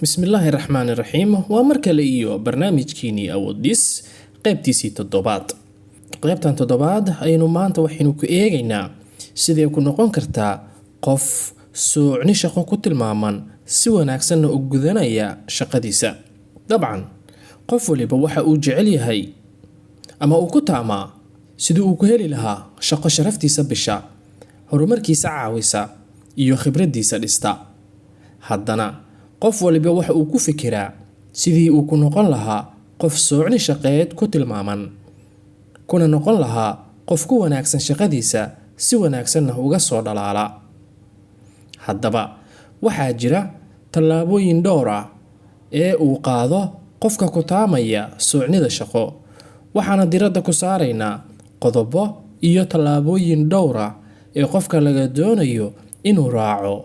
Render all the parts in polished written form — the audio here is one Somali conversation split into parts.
bismillaahi raxmaani raxiim waa mar kale iyo barnaamijkiinii awoodis qaybtiisii toddobaad. qaybtan toddobaad aynu maanta waxaynu ku eegaynaa sidee ku noqon kartaa qof soocni shaqo ku tilmaaman si wanaagsanna u gudanaya shaqadiisa. dabcan qof waliba waxa uu jecel yahay ama uu ku taamaa sidii uu ku heli lahaa shaqo sharaftiisa bisha, horumarkiisa caawisa iyo khibradiisa dhista. haddana qof waliba waxa uu ku fikiraa sidii uu ku noqon lahaa qof soocni shaqeed ku tilmaaman, kuna noqon lahaa qof ku wanaagsan shaqadiisa si wanaagsanna uga soo dhalaala. haddaba waxaa jira tallaabooyin dhowr ah ee uu qaado qofka ku taamaya soocnida shaqo, waxaana diradda ku saaraynaa qodobo iyo tallaabooyin dhowr ah ee qofka laga doonayo inuu raaco.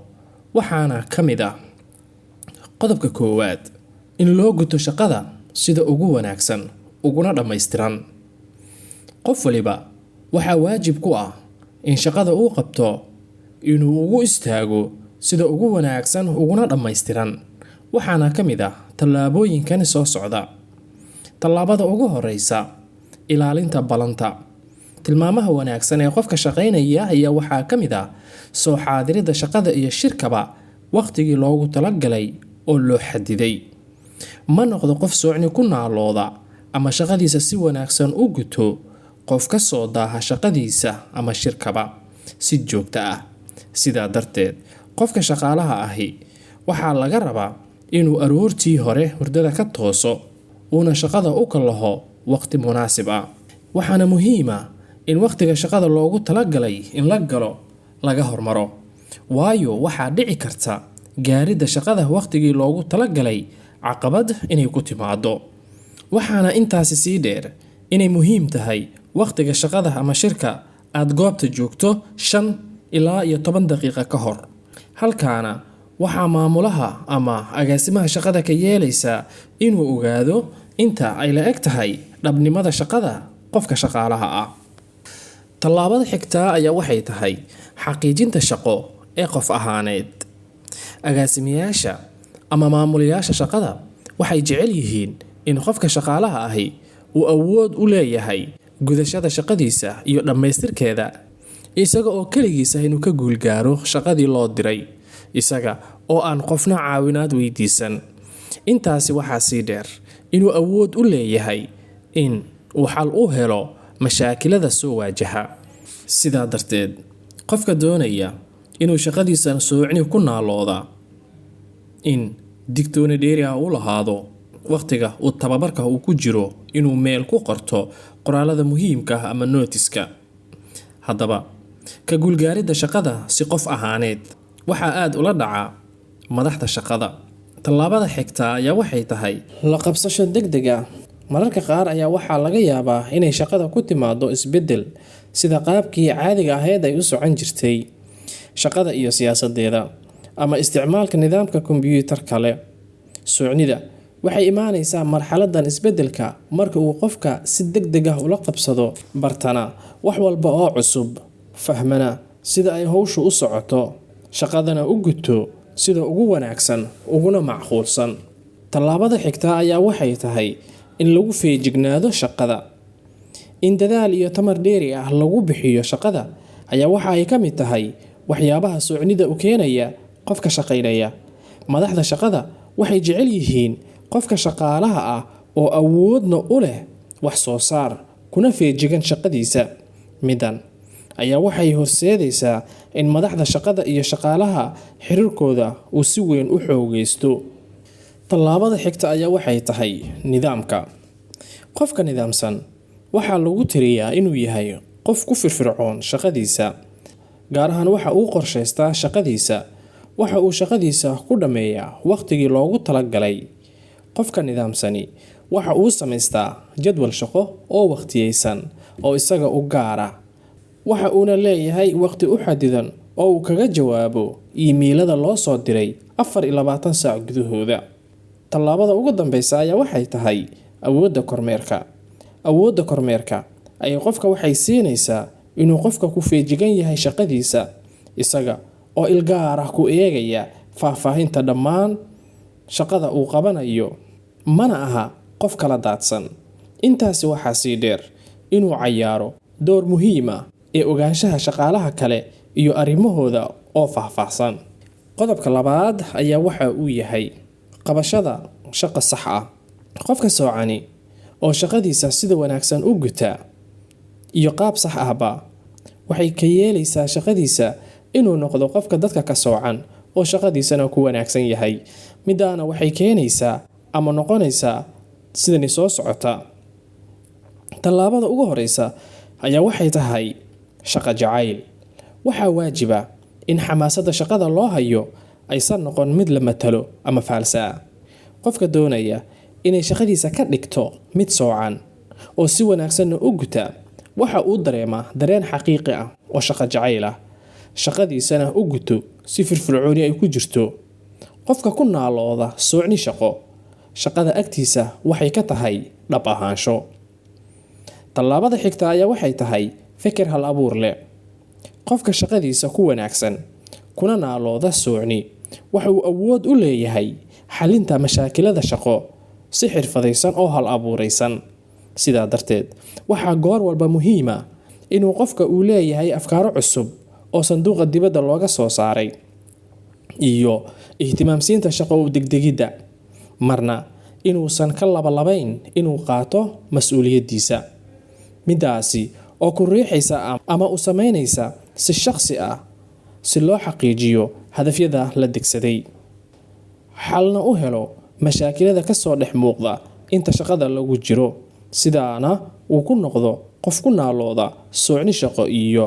waxaana ka mid ah qodobka koowaad, in loo guto shaqada sida ugu wanaagsan uguna dhammaystiran. qof waliba waxaa waajib ku ah in shaqada uu qabto inuu ugu istaago sida ugu wanaagsan uguna dhammaystiran. waxaana ka mid ah tallaabooyinkan soo socda. tallaabada ugu horeysa, ilaalinta ballanta. tilmaamaha wanaagsan ee qofka shaqaynaya ayaa waxaa ka mid ah soo xaadirida shaqada iyo shirkaba waqtigii loogu talagalay oo loo xadiday. ma noqdo qof soocni ku naalooda ama shaqadiisa si wanaagsan u guto qof ka soo daaha shaqadiisa ama shirkaba si joogto ah. sidaa darteed qofka shaqaalaha ahi waxaa laga rabaa inuu aroortii hore hurdada ka tooso, uuna shaqada u kalaho waqti munaasib ah. waxaana muhiim ah in waqtiga shaqada loogu talagalay in la galo laga hormaro, waayo waxaa dhici karta gaaridda shaqada waqtigii loogu talagalay caqabad inay ku timaado. waxaana intaasi sii dheer inay muhiim tahay waqtiga shaqada ama shirka aad goobta joogto 5 ilaa 10 daqiiqo ka hor. halkaana waxaa maamulaha ama agaasimaha shaqada ka yeelaysaa inuu ogaado inta ay la eg tahay dhabnimada shaqada qofka shaqaalaha ah. tallaabada xigta ayaa waxay tahay xaqiijinta shaqo ee qof ahaaneed. agaasimayaasha ama maamulayaasha shaqada waxay jecel yihiin in qofka shaqaalaha ahi uu awood u leeyahay gudashada shaqadiisa iyo dhammaystirkeeda, isaga oo keligiisa inuu ka guulgaaro shaqadii loo diray, isaga oo aan qofna caawinaad weydiisan. intaasi waxaa sii dheer inuu awood u leeyahay in uu xal u helo mashaakilada soo waajaha. sidaa darteed qofka doonaya inuu shaqadiisa soocni ku naalooda in digtooni dheeri ah u lahaado waqtiga uu tababarka uu ku jiro, inuu meel ku qorto qoraalada muhiimka ah ama nootiska. haddaba ka guulgaaridda shaqada si qof ahaaneed waxaa aad ula dhaca madaxda shaqada. tallaabada xigta ayaa waxay tahay la qabsasho degdeg ah. mararka qaar ayaa waxaa laga yaabaa inay shaqada ku timaado isbeddel, sida qaabkii caadiga ahayd ay u socon jirtay shaqada iyo siyaasadeeda, ama isticmaalka nidaamka kombiyuutar kale. soocnida waxay imaanaysaa marxaladan isbeddelka marka uu qofka si degdeg ah ula qabsado, bartana wax walba oo cusub, fahmana sida ay hawshu u socoto, shaqadana u guto sida ugu wanaagsan uguna macquulsan. tallaabada xigta ayaa waxay tahay in lagu feejignaado shaqada. in dadaal iyo tamar dheeri ah lagu bixiyo shaqada ayaa waxa ay ka mid tahay waxyaabaha soocnida u keenaya qofka shaqaynaya. madaxda shaqada waxay jecel yihiin qofka shaqaalaha ah oo awoodna u leh wax soo saar, kuna feejigan shaqadiisa. midan ayaa waxay horseedaysaa in madaxda shaqada iyo shaqaalaha xiriirkooda uu si weyn u xoogaysto. tallaabada xigta ayaa waxay tahay nidaamka. qofka nidaamsan waxaa lagu tiriyaa inuu yahay qof ku firfircoon shaqadiisa, gaar ahaan waxa uu qorshaystaa shaqadiisa, waxa uu shaqadiisa ku dhammeeyaa waqtigii loogu talagalay. qofka nidaamsani waxa uu samaystaa jadwal shaqo oo waqtiyeysan oo isaga u gaara, waxa uuna leeyahay waqti u xadidan oo uu kaga jawaabo iimaylada loo soo diray 24 saac gudahooda. tallaabada ugu dambeysa ayaa waxay tahay awoodda kormeerka. awoodda kormeerka ayay qofka waxay siinaysaa inuu qofka ku feejigan yahay shaqadiisa, isaga oo ilgaar ah ku eegaya faahfaahinta dhammaan shaqada uu qabanayo, mana aha qof kala daadsan. Intaasi waxaa sii dheer inuu cayaaro door muhiim ah ee ogaanshaha shaqaalaha kale iyo arrimahooda oo faahfaahsan. Qodobka labaad ayaa waxa uu yahay qabashada shaqo sax ah. Qofka soocani oo shaqadiisa sida wanaagsan u guta iyo qaab sax ahba waxay ka yeelaysaa shaqadiisa inuu noqdo qofka dadka ka soocan oo shaqadiisana ku wanaagsan yahay. Midaana waxay keenaysaa ama noqonaysaa sidani soo socota. Tallaabada ugu horeysa ayaa waxay tahay shaqo jacayl. Waxaa waajiba in xamaasada shaqada loo hayo aysan noqon mid la matalo ama faalsa. Qofka doonaya inay shaqadiisa ka dhigto mid soocan oo si wanaagsan u guta waxa uu dareemaa dareen xaqiiqi ah oo shaqo jacayl ah. Shaqadiisana u guto si firfircooni ay ku jirto. Qofka ku naalooda soocni shaqo, shaqada agtiisa waxay ka tahay dhab ahaansho. Tallaabada xigta ayaa waxay tahay fikir hal abuur leh. Qofka shaqadiisa ku wanaagsan kuna naalooda soocni waxa uu awood u leeyahay xalinta mashaakilada shaqo si xirfadaysan oo hal abuuraysan. Sidaa darteed waxaa goor walba muhiim ah inuu qofka uu leeyahay afkaaro cusub oo sanduuqa dibadda looga soo saaray iyo ihtimaamsiinta shaqo u degdegidda, marna inuusan ka labalabayn inuu qaato mas'uuliyadiisa. Midaasi oo ku riixaysa ama u sameynaysa si shakhsi ah si loo xaqiijiyo hadafyada la degsaday, xalna u helo mashaakilada ka soo dhex muuqda inta shaqada lagu jiro. Sidaana uu ku noqdo qof ku naalooda soocni shaqo iyo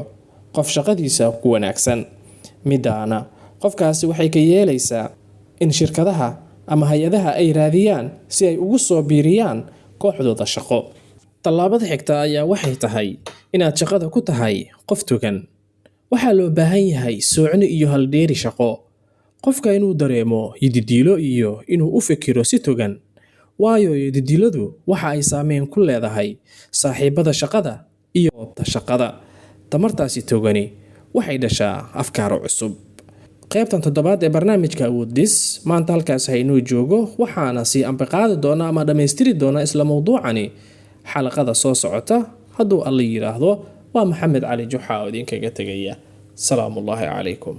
qof shaqadiisa ku wanaagsan. Midaana qofkaasi waxay ka yeelaysaa in shirkadaha ama hay'adaha ay raadiyaan si ay ugu soo biiriyaan kooxdooda shaqo. Tallaabada xigta ayaa waxay tahay inaad shaqada ku tahay qof tugan. Waxaa loo baahan yahay soocni iyo haldheeri shaqo. Qofka inuu dareemo yididiilo iyo inuu u fikiro si tugan. Waayo yididiladu waxa ay saameyn ku leedahay saaxiibada shaqada iyo goobta shaqada. Tamartaasi tugani waxay dhashaa afkaaro cusub. qaybtan toddobaad ee barnaamijka Awoodis maanta halkaas haynoo joogo, waxaana si anbaqaadi doona ama dhameystiri doona isla mowduucani xalaqada soo socota hadduu alla yiraahdo. waa Maxamed Cali Juxa oo idinkaga tagaya. salaamullaahi calaykum.